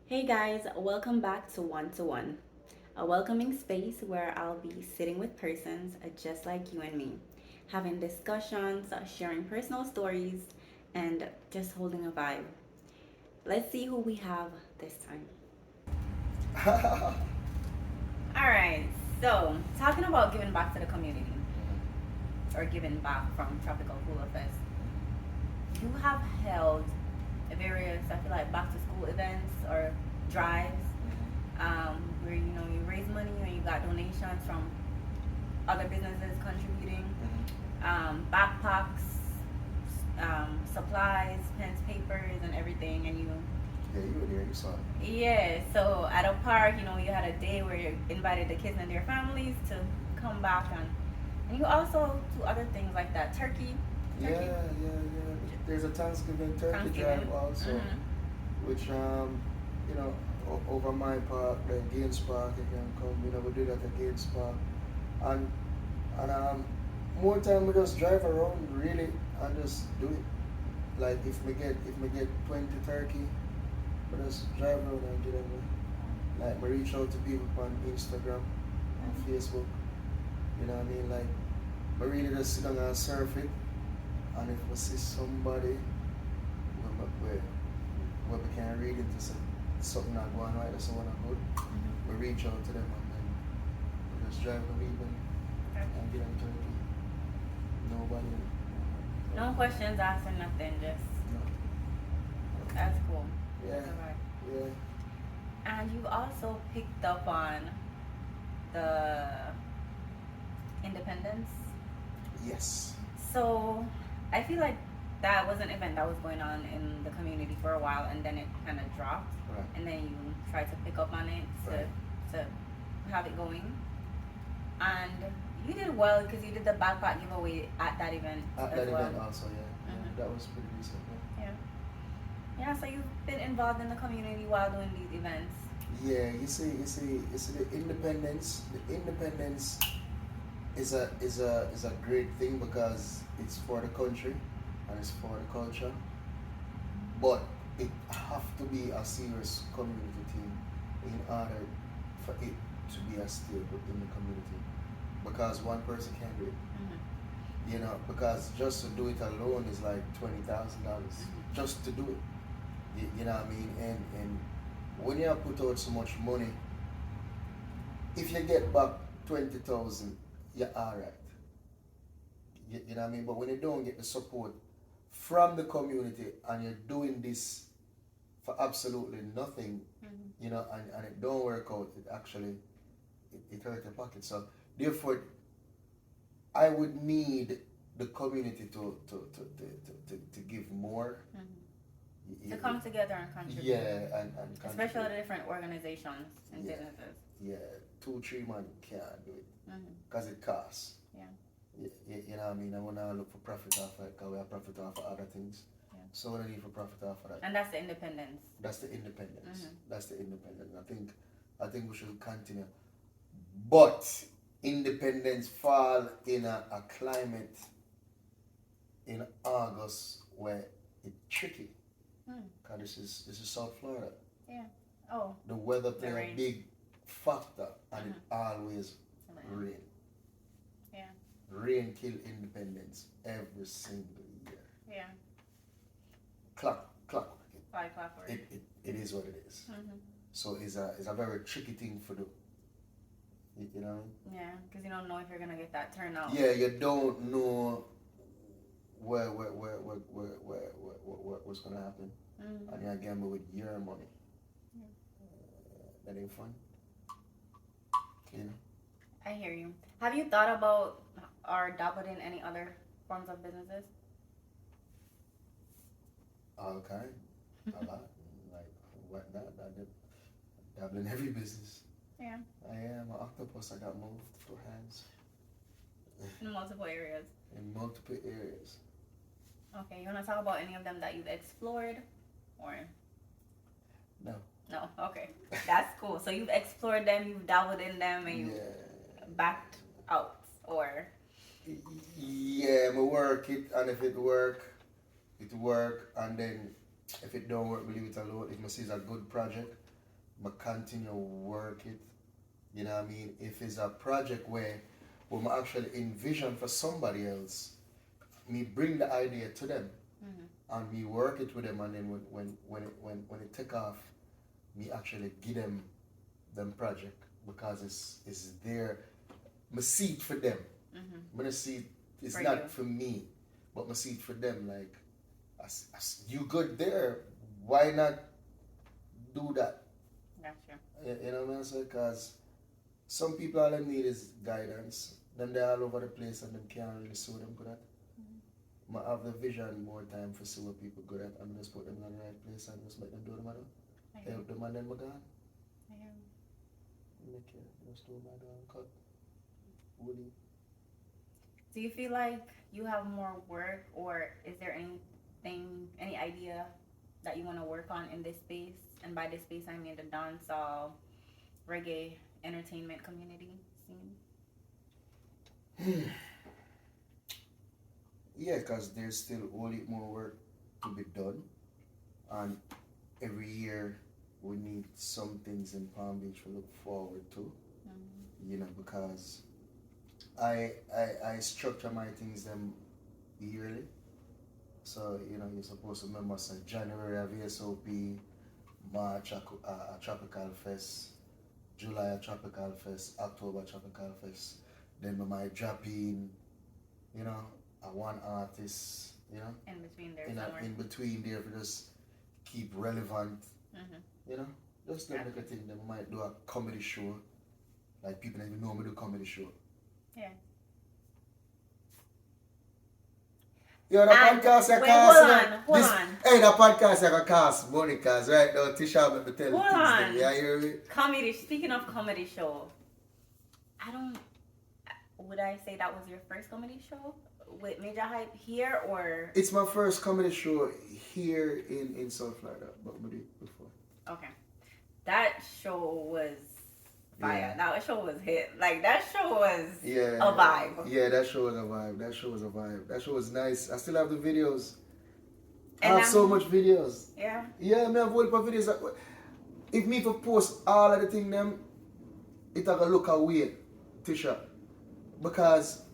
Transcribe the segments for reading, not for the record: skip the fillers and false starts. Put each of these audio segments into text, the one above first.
Hey guys, welcome back to One to One, a welcoming space where I'll be sitting with persons just like you and me, having discussions, sharing personal stories, and just holding a vibe. Let's see who we have this time. All right, so talking about giving back to the community or giving back from Tropical Cooler Fest, you have held various, I feel like, back to school events or drives where you raise money or you got donations from other businesses contributing, backpacks, supplies, pens, papers, and everything, and you. Yeah, you were there, you saw it. Yeah, so at a park, you had a day where you invited the kids and their families to come back, and you also do other things like that. Yeah, Turkey, yeah, yeah. There's a Thanksgiving turkey drive Thanksgiving. also, which you know, over my park, the Gaines Park, you can come. We do that at Gaines Park, and and more time we just drive around really and just do it. Like if we get 20 turkey, we just drive around and get them. Like we reach out to people on Instagram, on Facebook. You know what I mean? Like we really just sit down and surf it. And if we see somebody where we can read into something not going right or someone not good, we reach out to them and then we just drive them even and get them turkey. Nobody. No questions asked or nothing, just No. that's cool. Yeah. That's alright. Yeah. And you also picked up on the independence. Yes. So I feel like that was an event that was going on in the community for a while, and then it kind of dropped, Right. and then you tried to pick up on it Right. to have it going, and you did well because you did the backpack giveaway at that event At as that well. event also, yeah. That was pretty decent. Yeah. Yeah. So you've been involved in the community while doing these events. Yeah, you see the independence is a great thing because it's for the country and it's for the culture, but it have to be a serious community team in order for it to be a stable in the community, because one person can't do it. Because just to do it alone is like $20,000 just to do it. You know what I mean? And when you put out so much money, if you get back 20,000, you're alright. You know what I mean? But when you don't get the support from the community and you're doing this for absolutely nothing, and it don't work out, it actually it hurt your pocket. So therefore, I would need the community to give more. To come together and contribute. Yeah, and especially the different organizations and businesses. Yeah, 2-3 man can't do it Mm-hmm. because it costs. Yeah. You know what I mean? I want to look for profit off it because we have profit off of other things. Yeah. So what I need for profit off of that? And that's the independence. That's the independence. Mm-hmm. That's the independence. I think we should continue. But independence fall in a climate in August where it's tricky. Because this is South Florida. Yeah. Oh. The weather plays a big factor, and it always rain. Yeah. Rain kill independence every single year. Yeah. Clock. Like clockwork. It is what it is. So it's a very tricky thing for do. You know? Yeah, because you don't know if you're gonna get that turnout. Yeah, you don't know what's gonna happen, and you gamble with your money. That ain't fun. You know. I hear you. Have you thought about or dabbled in any other forms of businesses? All kind, a lot, like whatnot. I dabble in every business. Yeah. I am an octopus. I got multiple hands. In multiple areas. In multiple areas. Okay, you want to talk about any of them that you've explored, or? No. No. Okay, that's cool. So you've explored them, you've dabbled in them, and you backed out, or? Yeah, me work it, and if it work, and then if it don't work, we leave it alone. If I see it's a good project, I continue work it. You know what I mean? If it's a project where I actually envision for somebody else, me bring the idea to them and me work it with them, and then when it take off, me actually give them project because it's their me see it for them. I'm gonna see it, it's For not you. for me, but me see it for them. Like, as you good there, why not do that? Gotcha. You know what I'm saying? Because some people all they need is guidance. Then they're all over the place and them can't really see what them good at. I have the vision more time for see what people good at and just put them in the right place and just make them do them. Help them and then we're gone. Make it just do my damn cut. Woody. Do you feel like you have more work, or is there anything, any idea that you want to work on in this space? And by this space, I mean the dancehall, reggae, entertainment community scene. Yeah, because there's still only more work to be done, and every year we need some things in Palm Beach to look forward to. You know, because I structure my things them yearly. So, you know, you're supposed to remember, say, January a VSOP, March a Tropical Fest, July a Tropical Fest, October Tropical Fest. Then we might drop in, you know, a one artist, you know, In between there somewhere. in between there for just keep relevant, you know. Just don't make a thing. Then we might do a comedy show. Like, people don't even know me do comedy show. Yeah. Yo, the And- podcast wait, cost. hold on. Hey, the podcast gonna cost money, cause right now Tisha let me tell you Hold things. on. Them. Yeah, you hear me? Comedy. Speaking of comedy show, would I say that was your first comedy show with Major Hype here, or? It's my first comedy show here in South Florida, but we did it before. Okay. That show was fire. Yeah. That show was hit. Like, that show was Yeah. a vibe. Yeah, that show was a vibe. That show was a vibe. That show was nice. I still have the videos. I And have so much videos. Yeah. Yeah, me have whole heap of videos. If me for post all of the thing them, it gonna look away, Tisha, because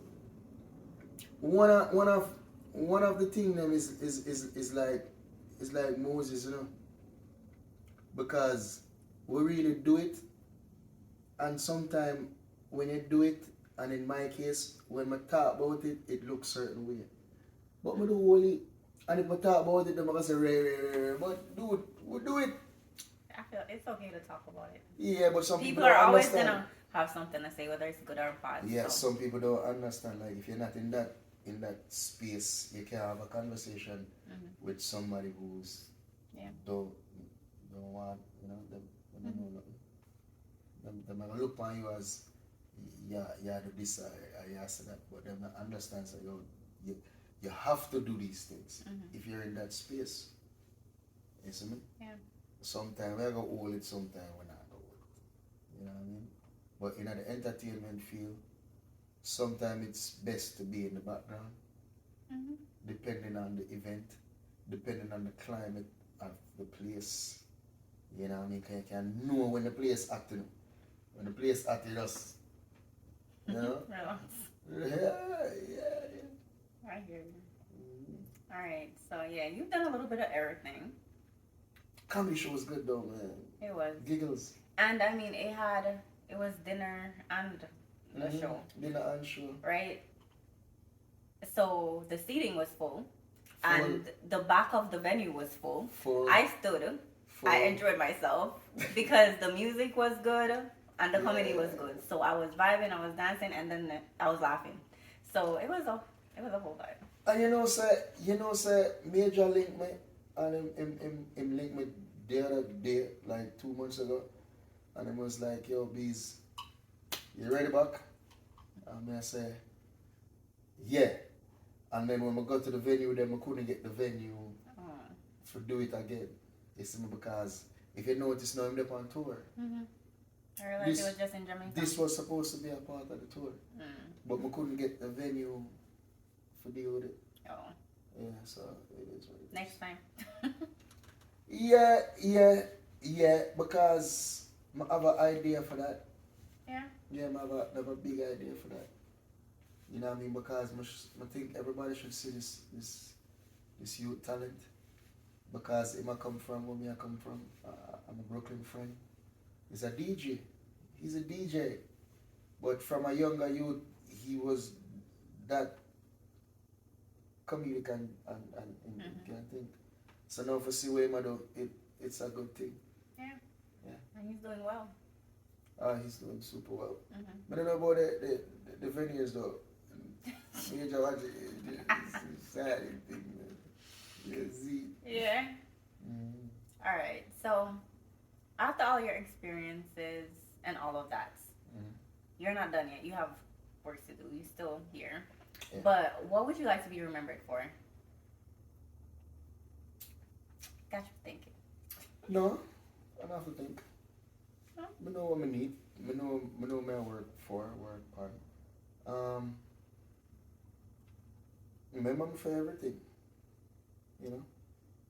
one of the thing them is like Moses, you know, because we really do it, and sometimes when you do it, and in my case, when I talk about it, it looks certain way, but we do only, and if I talk about it, then I say rare, but dude, we do it. I feel it's okay to talk about it. Yeah, but some People people are don't always understand. gonna have something to say, whether it's good or bad. Yeah, so. some people don't understand. Like, if you're not in that space, you can't have a conversation with somebody who's don't want, you know, them don't know nothing. Them gonna look on you as yeah do this or yes that, but them not understand. So you have to do these things if you're in that space. You see me? Yeah. Sometimes I go hold it, sometimes we not go hold it. You know what I mean? But in the entertainment field, sometimes it's best to be in the background, depending on the event, depending on the climate of the place. You know what I mean? You can know when the place acting. When the place acting us. You know? Relax. Yeah. I hear you. Alright, so yeah, you've done a little bit of everything. Comedy show was good though, man. It was. Giggles. And I mean, it was dinner and the show. Dinner and show. Right? So the seating was full. And the back of the venue was full. I stood. I enjoyed myself because the music was good and the comedy was good. So I was vibing, I was dancing, and then I was laughing. So it was a whole vibe. And you know, say, Major link me, and him link me the other day, like 2 months ago, and he was like, yo, Beez, you ready back? And I say, yeah. And then when we got to the venue, then we couldn't get the venue to do it again. It's because if you notice now, I'm up on tour. I realized it was just in Jamaica. This was supposed to be a part of the tour, but we couldn't get the venue to deal with it. Oh. Yeah, so it is what it is. Next time. Yeah, because I have an idea for that. Yeah. Yeah, I have a big idea for that. You know what I mean? Because I think everybody should see this youth talent. Because him I come from, where me I come from, I'm a Brooklyn friend. He's a DJ. He's a DJ. But from a younger youth, he was that comedic and can think. So now for see where him I do, it's a good thing. Yeah. Yeah. And he's doing well. He's doing super well. Mm-hmm. I don't know about the venues though. Major watch it's sad thing, man. Yeah, Z. Yeah. All right. So, after all your experiences and all of that, you're not done yet. You have work to do. You're still here. Yeah. But what would you like to be remembered for? Got you thinking. No, I don't have to think. No? I know what I need. I know my work hard. Remember me for everything. You know?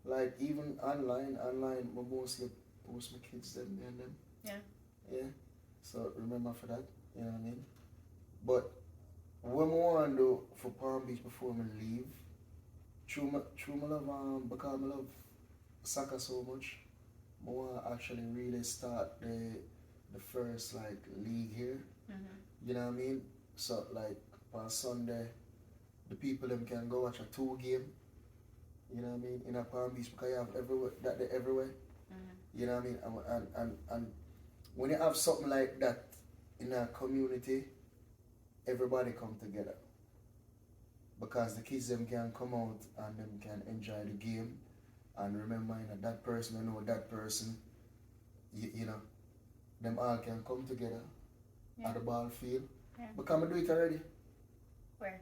Like even online, I mostly post my kids them and them. Yeah. Yeah. So remember for that, you know what I mean? But what I want to do for Palm Beach before I leave, through my love, because I love soccer so much, I want to actually really start the first like league here. You know what I mean? So like on Sunday, the people them can go watch a 2 game. You know what I mean? In a Palm Beach because you have everywhere. You know what I mean? And when you have something like that in a community, everybody come together. Because the kids them can come out and them can enjoy the game and remember that person I know that person. You know, them all can come together at the ball field. Yeah. Because I do it already. Where?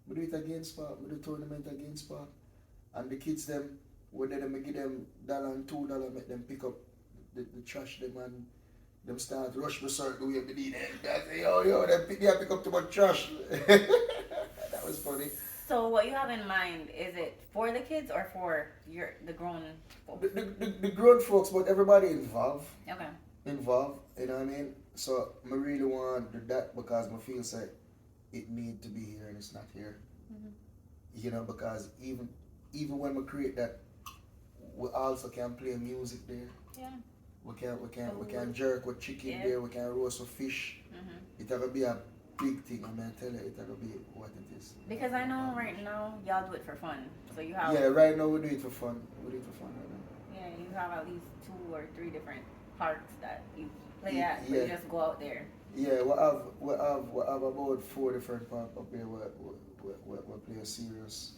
I do it against Park. I do tournament against Park. And the kids them, whether them give them $1 and $2, make them pick up the trash them and them start rush me certain way. They need them pick up too much trash. That was funny. So what you have in mind, is it for the kids or for the grown folks? The grown folks, but everybody involved. Okay. Involved, you know what I mean? So I really want to do that because I feel like it need to be here and it's not here. You know, because even when we create that, we also can play music there. Yeah. We can jerk with chicken there. We can roast with fish. It'll be a big thing. I mean, I tell you, it'll be what it is. Because I know right now y'all do it for fun. So you have. Yeah, right now we do it for fun. We do it for fun right now. Yeah, you have at least 2 or 3 different parks that you play at. But you just go out there. Yeah, we have about 4 different parks up here where we play a serious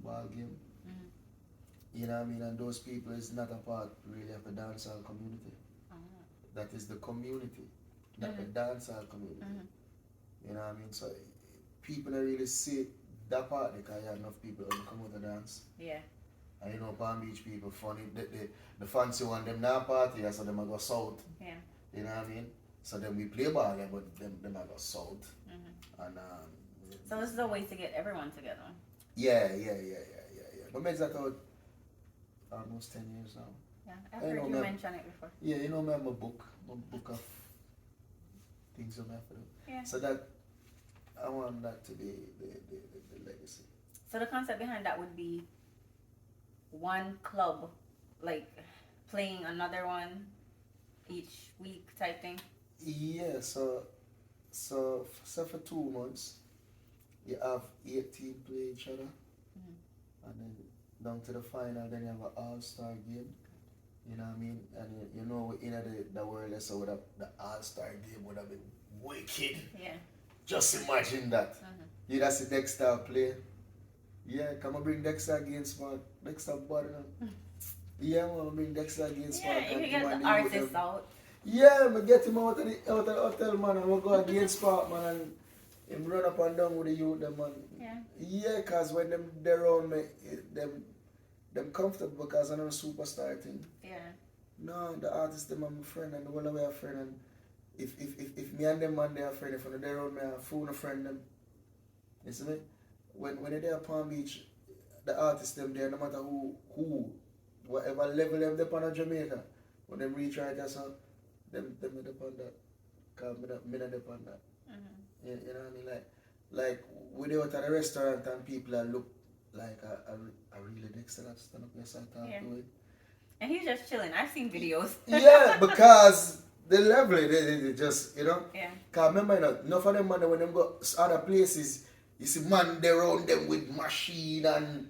ball game. You know what I mean? And those people is not a part really of the dancehall community. That is the community, not the dancehall community. You know what I mean? So people don't really see that part because you have enough people who come out to dance. Yeah. And you know Palm Beach people funny. The fancy one them not party, so them go south. Yeah. You know what I mean? So then we play ball, but them go south. And so this is a way to get everyone together. Yeah. But makes that out almost 10 years now. Yeah, I've heard you mention it before. Yeah, you know me, I'm a book of things I'm have to do. Yeah. So that I want that to be the legacy. So the concept behind that would be one club, like playing another one each week type thing. Yeah. So for 2 months, you have 8 teams play each other, and then down to the final, then you have an all-star game. You know what I mean? And you know, in the world, so the all-star game would have been wicked. Yeah. Just imagine that. You that's the Dexter play. Yeah, come and bring Dexter against Mark. Dexter body now. Yeah, man, bring Dexter against Mark. Yeah, you can get the artists out. Yeah, I get him out of the hotel, man, and we'll go against Park, man, and him run up and down with the youth, them, man. Yeah. Yeah, because when they're around me, them comfortable because I'm a superstar thing. Yeah. No, the artists, them are my friend, and the one way a friend, and if me and them man they are friend, if they're around me, I phone a friend them. You see me? When they're there at Palm Beach, the artists them there, no matter who, whatever level them up on Jamaica, when them reach right there, so them are upon that. Cause me not upon that. Mm-hmm. You know what I mean? Like we go to the restaurant and people that look like a really Dexter that stand up here and talk Yeah. to it. And he's just chilling. I've seen videos. Yeah, because the level they just Yeah. Cause remember enough of them man when them go other places, you see man they around them with machine and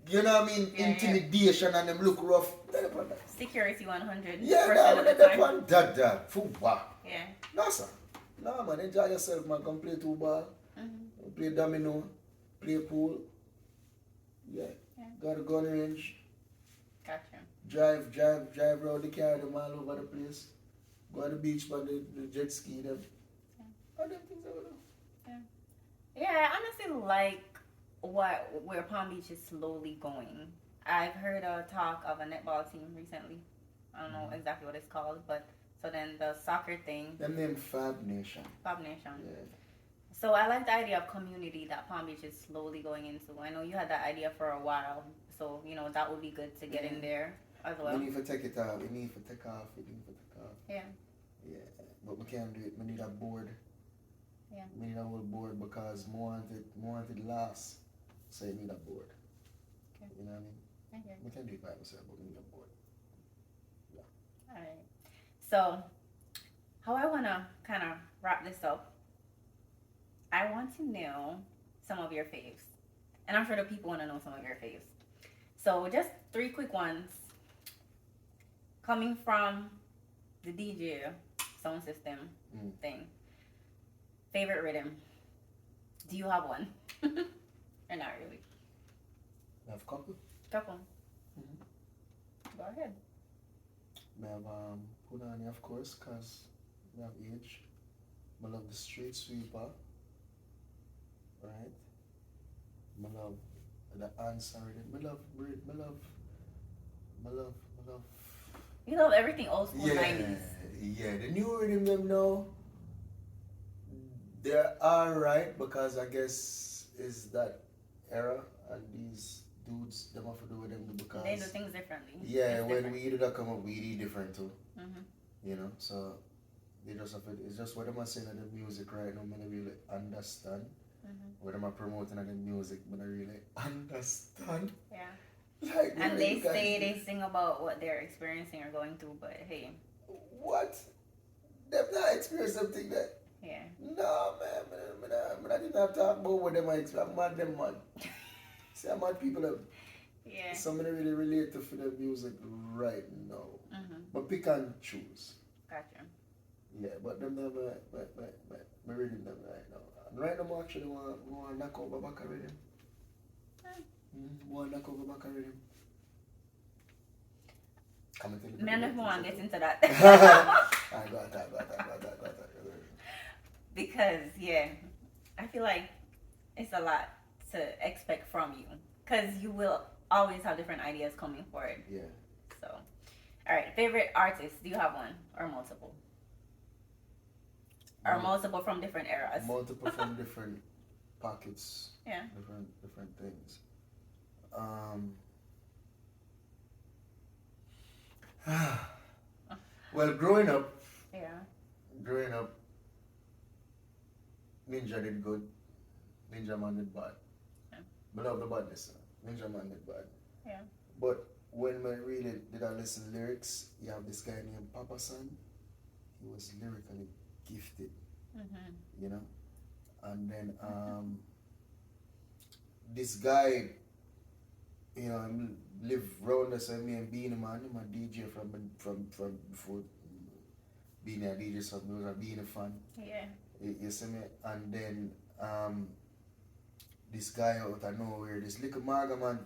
you know what I mean, Yeah, intimidation and them look rough. They're upon that. Security 100% Yeah, of the they're time. upon that. Football. Yeah. No sir. No man, enjoy yourself man, come play 2 ball, Mm-hmm. play domino, play pool. Yeah. Yeah. Got a gun range. Gotcha. Drive around the car them all over the place. Go on the beach on the jet ski them. Yeah. All them things I would do. Yeah. Yeah, I honestly like where Palm Beach is slowly going. I've heard a talk of a netball team recently. I don't know exactly what it's called, but so then the soccer thing, Them name Fab Nation. Bob Nation. Yeah. So I like the idea of community that Palm Beach is slowly going into. I know you had that idea for a while, so that would be good to get in there as well. You need to take it off. You need to take off. Yeah. Yeah. But we can't do it. We need a board. Yeah. We need a whole board because more wanted last. So you need a board. Okay. You know what I mean? Okay. We can do it by ourselves, but we need a board. All right. So, how I want to kind of wrap this up, I want to know some of your faves. And I'm sure the people want to know some of your faves. So, just 3 quick ones. Coming from the DJ sound system thing. Favorite rhythm? Do you have one? Or not really? I have a couple. Couple. Mm-hmm. Go ahead. I have Punani, of course, because I have age. I love the street sweeper. Right? I love the answer. I love. You love everything old school Yeah, 90s. yeah. The new rhythm them now, they're alright because I guess is that era and these dudes them have to do with them because They do things differently. yeah, It's when different. we do come up, we do different too. Mm-hmm. So they just have to, it's just what I'm saying in the music right now, I don't really understand. Mm-hmm. What am I promoting in the music, I don't really understand. Yeah. Like, And they sing about what they're experiencing or going through, but hey. What? They've not experienced something that. Yeah. No, man, I'm not even talk about what them are experiencing. I'm mad, them man. See, I'm mad people that. Yeah. Somebody really relate to for the music right now. Mm-hmm. But pick and choose. Gotcha. Yeah, but them my reading them right now. And right now, I actually want to knock over back already. Want to knock over back already. Man, if one gets into that. I got that. Because, yeah, I feel like it's a lot to expect from you. Because you will always have different ideas coming forward. Yeah. So, all right. Favorite artist? Do you have one or multiple? Or multiple from different eras? Multiple from different pockets. Yeah. Different things. Well, growing up, Ninja did good. Ninja Man did bad. Yeah. I love the badness. Ninja Man did bad. Yeah. But when I really did I listen lyrics, you have this guy named Papa San. He was lyrically gifted. Mm-hmm. You know? And then this guy, live round us and me and Beanie man, I'm a DJ from before being a DJ, so I was a Beanie fan. Yeah. You see me? And then this guy out of nowhere, this little Marga man,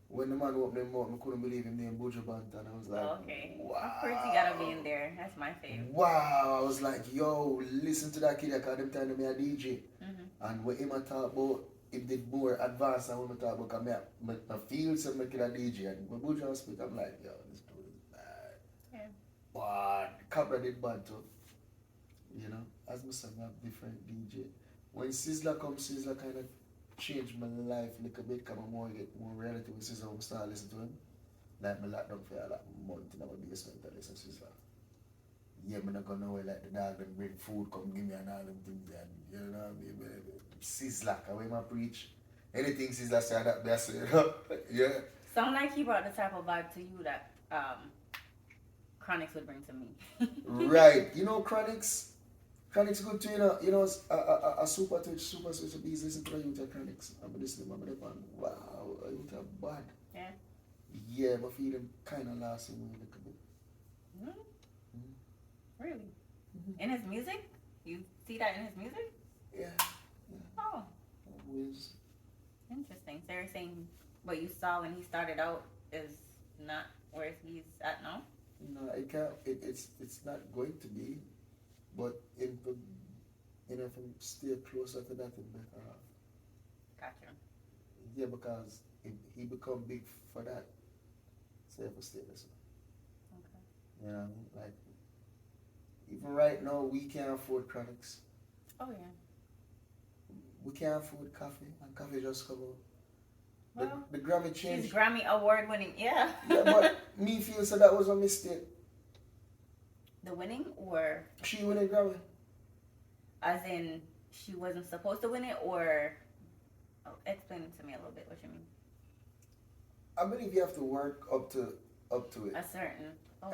when the man opened him up, I couldn't believe him named Buju Banton. I was like, okay. Wow. Of course you gotta be in there. That's my favorite. Wow. I was like, yo, listen to that kid, I call him telling me a DJ. Mm-hmm. And when him talk about, it did more advanced than when I talk about, because I feel some kid a DJ. And when Buju speak, I'm like, yo, this dude is bad. Yeah. But Cabra did bad too. You know, as I said, I have different DJ. When Sizzla comes, Sizzla kind of changed my life a little bit because I get more reality with Sizzla when I start listening to him. Like, I locked down for a month in my basement to listen to Sizzla. yeah, I'm not gonna know where like the dog and bring food, come give me and all them things and you know what I mean? Sizzler, when I preach, anything Sizzler say that best, you know? Yeah. Sound like he brought the type of vibe to you that Chronics would bring to me. Right. You know Chronics? Chronics good too, you know. You know, a super touch, super switch of Beez, listen to the youth of Chronics. I'm listening, I'm like, wow, youth are bad. Yeah. Yeah, but feel them kind of last in a little bit. Mm-hmm. Mm-hmm. Really? Mm-hmm. In his music? You see that in his music? Yeah. Oh, Wiz. interesting. So you're saying what you saw when he started out is not where he's at now? No, it can't. It's not going to be, but if you know, if I stay closer to that, it's better off. Gotcha. Yeah, because if he become big for that, so if I stay this way. Okay. You know what I mean? Like even right now, we can't afford Chronics. Oh yeah. We can't afford coffee, and coffee just come out. Well, The Grammy she's changed. Grammy award winning. Yeah. Yeah, but me feel so that was a mistake. The winning, or She win a Grammy. as in she wasn't supposed to win it, or explain it to me a little bit. What you mean? I believe you have to work up to it. A certain. Oh.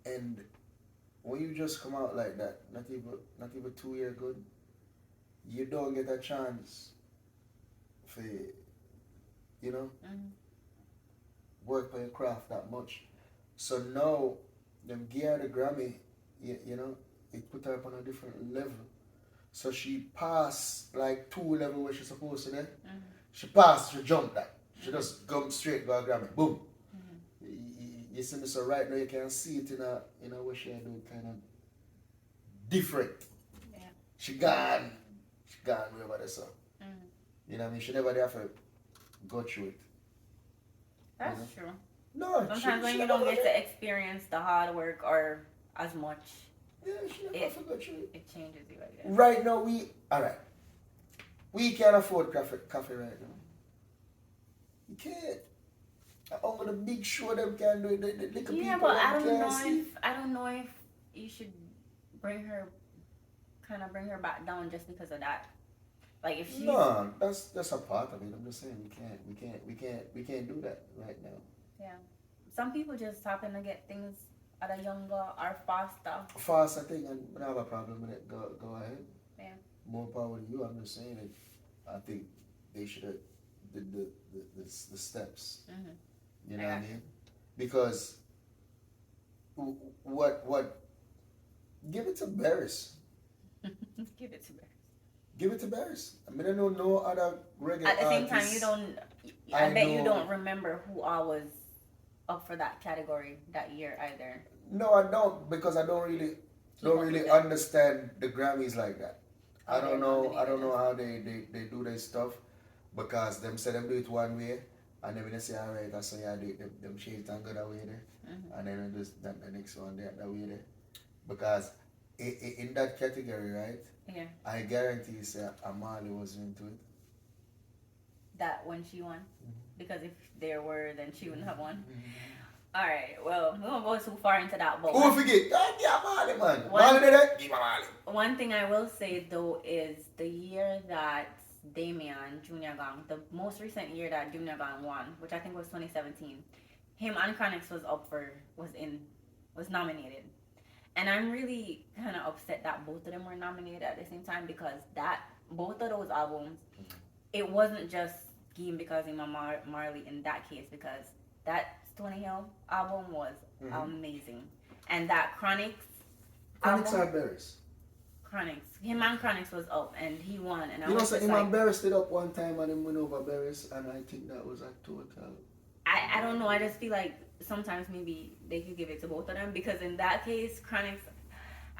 And when you just come out like that, not even 2 year good, you don't get a chance for you know Mm-hmm. work on your craft that much. So now them gear the Grammy, you know, it put her up on a different level. So she passed like 2 level where she's supposed to there. Mm-hmm. She passed, she jumped that. She just come straight go Grammy. Boom. Mm-hmm. You see me, so right now you can see it in a way she do kind of different. Yeah. She gone way over there, so. Mm-hmm. You know what I mean? She never have to go through it. That's You true. No, Sometimes when you don't get to experience the hard work or as much, yeah, she never have to go through it. it changes you, I guess. Right now, we can't afford coffee right now. You can't. Only the big show them can do it. The little Yeah, people but can't I don't know if you should bring her back down just because of that. Like if she's No, that's a part of it. I'm just saying we can't do that right now. yeah. Some people just happen to get things at a younger or faster. Faster thing, and I don't have a problem with it. Go ahead. Yeah. More power to you. I'm just saying it. I think they should have did the steps. Mm-hmm. You know what I mean? Because what? Give it to Barris. Give it to her. Give it to Barris. I mean, I don't know other reggae At the same time, artists. you don't. I bet you don't remember who all was up for that category that year either. No, I don't, because I don't really understand the Grammys like that. I don't know how they do their stuff, because them say them do it one way, and then when they say alright, that's so yeah, them change it and go that way there, Mm-hmm. and then just the next one that way there, because in that category, right? Yeah. I guarantee you, say Amali was into it. That when she won, because if there were, then she wouldn't have won. Mm-hmm. All right. Well, we won't go too far into that, but Oh, forget. Yeah, Amali, man. Mali did it. Give Amali. one thing I will say though is the year that Damian Junior Gong, the most recent year that Junior Gong won, which I think was 2017, him and Chronix was nominated, and I'm really kind of upset that both of them were nominated at the same time, because both of those albums, it wasn't just Game because him and Marley in that case, because that Stony Hill album was amazing, and that Chronix Chronix are Barris. Him and Chronix was up, and he won. And You know, so him and Barris did up one time, and him went over Barris, and I think that was a total. I don't know. I just feel like sometimes maybe they could give it to both of them, because in that case, Chronix,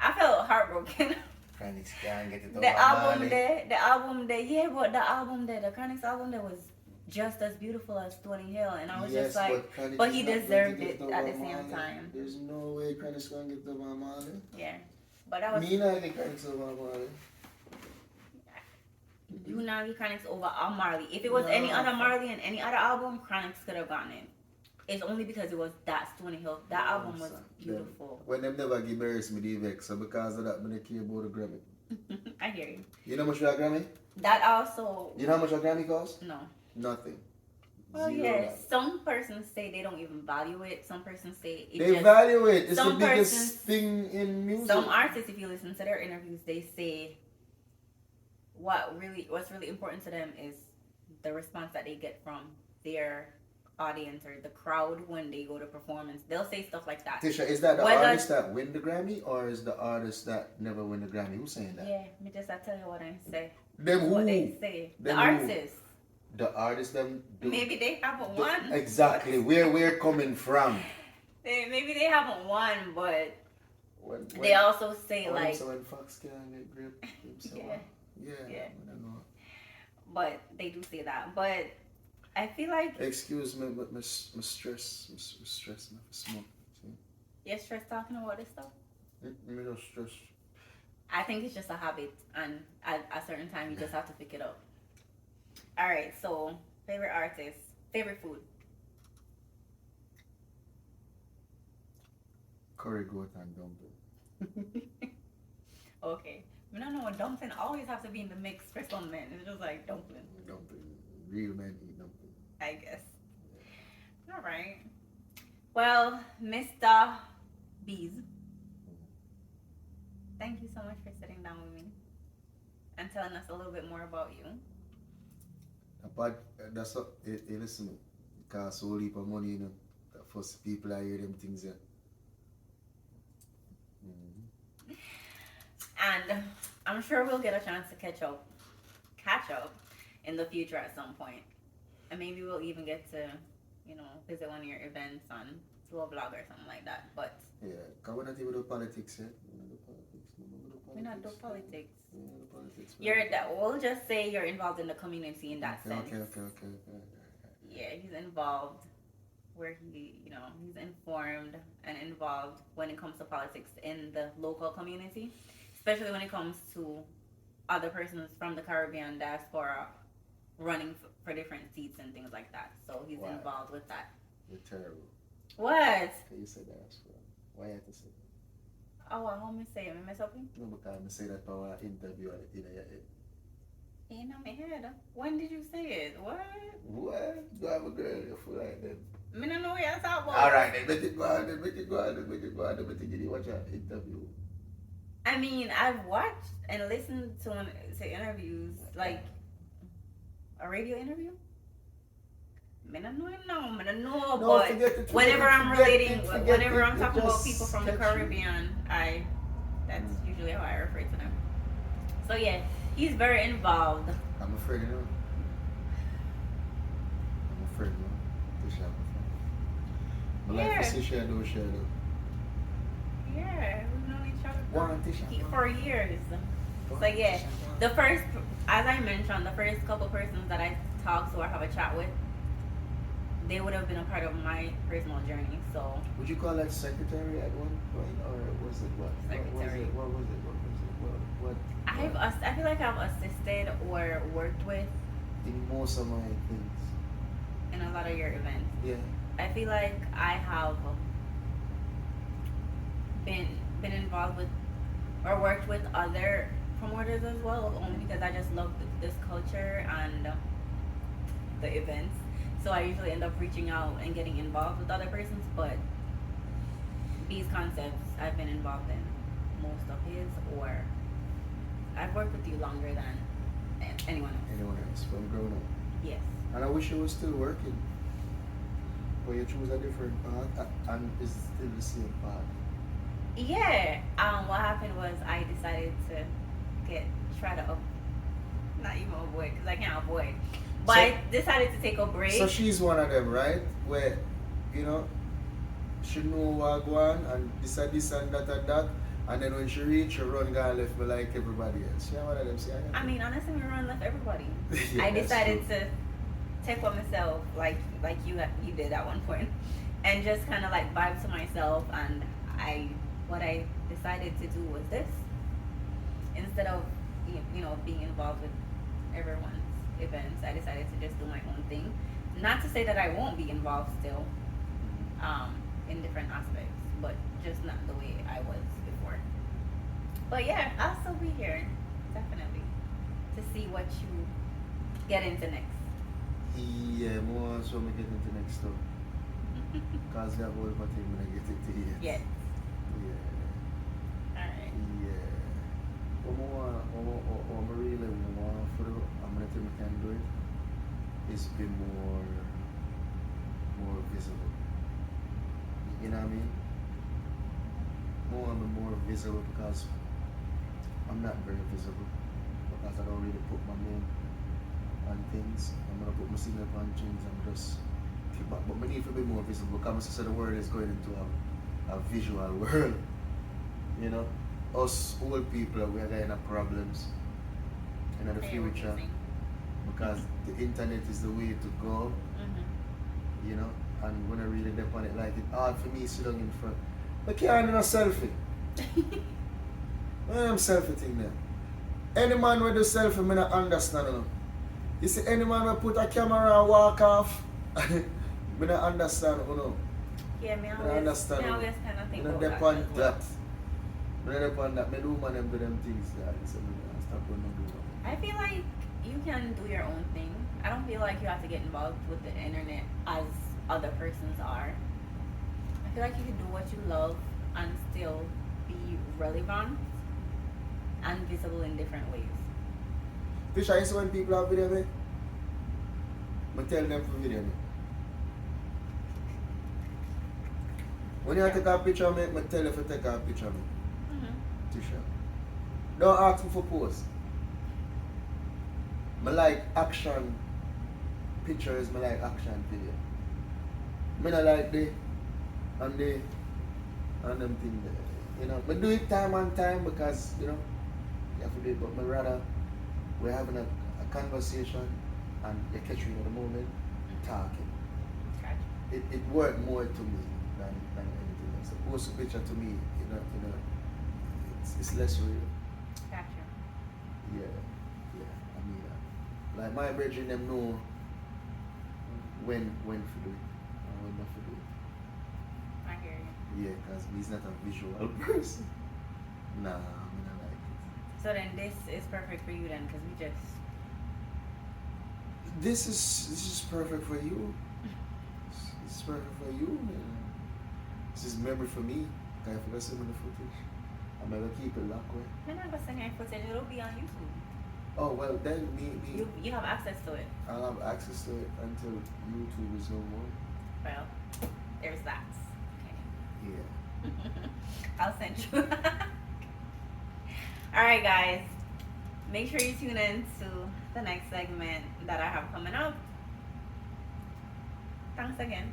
I felt heartbroken. Chronix can't get it over the album Marley. there, yeah, but the Chronix album there was just as beautiful as Stony Hill, and I was just like, but he deserved it at the same time. There's no way Chronix gonna get over Marley. Yeah, but that was. Me not get Chronix over Marley. You now get Chronix over Marley. If it was any other Marley and any other album, Chronix could have gotten it. it's only because it was that Stony Hill. That album was Them- beautiful. when them never give Beers me the vex, so because of that, I don't care about the Grammy. I hear you. You know how much a Grammy? That also. You know how much a Grammy costs? No. Nothing. Well, Zero yeah. that. Some persons say they don't even value it. Some persons say it They just. value it. It's the some biggest persons- thing in music. Some artists, if you listen to their interviews, they say what's really important to them is the response that they get from their audience or the crowd when they go to performance. They'll say stuff like that. Tisha, is that the Whether- artist that win the Grammy or is the artist that never win the Grammy? Who's saying that? Yeah, me just I tell you what I say. Them who? What they say. Them the who? artists. The artist them do. Maybe they haven't won. Exactly. Where we're coming from. Maybe they haven't won, but When, they also say when like, when Fox can get grip, Yeah. Yeah. Yeah. I don't know. but they do say that. But I feel like Excuse me, but my stress, my stress, my smoke. See? you're stressed talking about this stuff. Me no stress. I think it's just a habit, and at a certain time you just have to pick it up. All right, so favorite artist, favorite food. Curry goat and dumpling. Okay, I don't know. Dumpling always have to be in the mix for some men. It's just like dumpling, Dumpling. Real men eat dumpling. I guess. All right. Well, Mr. Beez, thank you so much for sitting down with me and telling us a little bit more about you. But that's what listen, cost a whole heap of money, you know. The first people I hear them things there. And I'm sure we'll get a chance to catch up in the future at some point. And maybe we'll even get to, visit one of your events on do a vlog or something like that. But Yeah, because we're not even do politics yet. we not do politics. We don't do politics. We'll just say you're involved in the community in that sense. Okay. Yeah, he's involved where he's informed and involved when it comes to politics in the local community, especially when it comes to other persons from the Caribbean diaspora running for different seats and things like that. So he's Wow. involved with that. You're terrible. What? Can you say that? Why you have to say that? Oh, I want me to say it. I mess up you? No, because I say that for our interview in your head. In my head. When did you say it? What? What? You have a girl, you feel like that. Me don't know what you're talking about. Alright, then make it go on, make it go on, but you watch your interview. I mean, I've watched and listened to interviews, like a radio interview. I don't know, No, but forget it, whenever I'm forget relating, it, forget whenever it, I'm talking about just people from the catch Caribbean, that's usually how I refer to them. So yeah, he's very involved. I'm afraid, you know. I'm afraid, you know. Tisha, I'm afraid. But like, see, share do. Yeah, we've known each other One, Tisha. for years. So yeah, as I mentioned, the first couple persons that I talked to or have a chat with, they would have been a part of my personal journey. So Would you call that secretary at one point, or was it what? Secretary. What was it? I feel like I've assisted or worked with In most of my things. in a lot of your events. Yeah. I feel like I have been involved with or worked with other promoters as well, only because I just love this culture and the events. So I usually end up reaching out and getting involved with other persons, but these concepts I've been involved in most of his, or I've worked with you longer than anyone else. Anyone else from growing up. Yes. And I wish you were still working. But you choose a different path and it's still the same path. Yeah. What happened was I decided to try to not even avoid, because I can't avoid. But I decided to take a break. So she's one of them, right? Where, she know what go on and this and that. And then when she reach, she run and left me like everybody else. She one of them. I mean, honestly, we run left everybody. Yeah, I that's decided true. to take for myself, like you did at one point, and just kind of like vibe to myself. And what I decided to do was this, instead of being involved with everyone's events. I decided to just do my own thing. Not to say that I won't be involved still, in different aspects, but just not the way I was before. But yeah, I'll still be here, definitely, to see what you get into next. Yeah, more so me get into next stuff. Cause we have all the thing when I get into it. Yes. Yeah. Alright. Yeah. What I really want for the, I'm gonna think I can do it, is be more visible. You know what I mean? More visible because I'm not very visible. Because I don't really put my name on things. I'm gonna put my signature on things and just keep up. But I need to be more visible because I said the world is going into a visual world. You know? Us old people, we are getting problems in the future because the internet is the way to go. Mm-hmm. You know? And when I really dip on it, like it's hard for me to sit down in front. I can't do a selfie. What am selfie thing there? Any man with do selfie, I don't understand. No. You see, any man will put a camera and walk off, I don't understand. No. Yeah, me I always, understand. me always kind of think I about don't that. depend As well. that. I don't depend that. I do man them do them things. So I stop when I do that. I feel like you can do your own thing. I don't feel like you have to get involved with the internet as other persons are. I feel like you can do what you love and still be relevant and visible in different ways. Fisher, you see when people have video me? I tell them for video me. When you take a picture of me, I tell you to take a picture of me. Mm-hmm. Tisha. Don't ask me for pose. I like action pictures, I like action video. I don't like the and them thing there. You know, I do it time and time because, you know, you have to do it, but I rather we're having a conversation and you're catching at the moment, talking. Gotcha. It worked more to me than anything else. The post picture to me, it's less real. Gotcha. Yeah, I mean, like my brethren them know when to do it and when not to do it. I hear you. Yeah, because he's not a visual person. Nah, I mean, I like it. So then this is perfect for you then, because we just... This is perfect for you. This is perfect for you. This is memory for me. I forgot some of the footage. I'm gonna keep it locked away. I'm not gonna send your footage. It'll be on YouTube. Oh well, then me. You have access to it. I'll have access to it until YouTube is no more. Well, there's that. Okay. Yeah. I'll send you. Alright guys. Make sure you tune in to the next segment that I have coming up. Thanks again.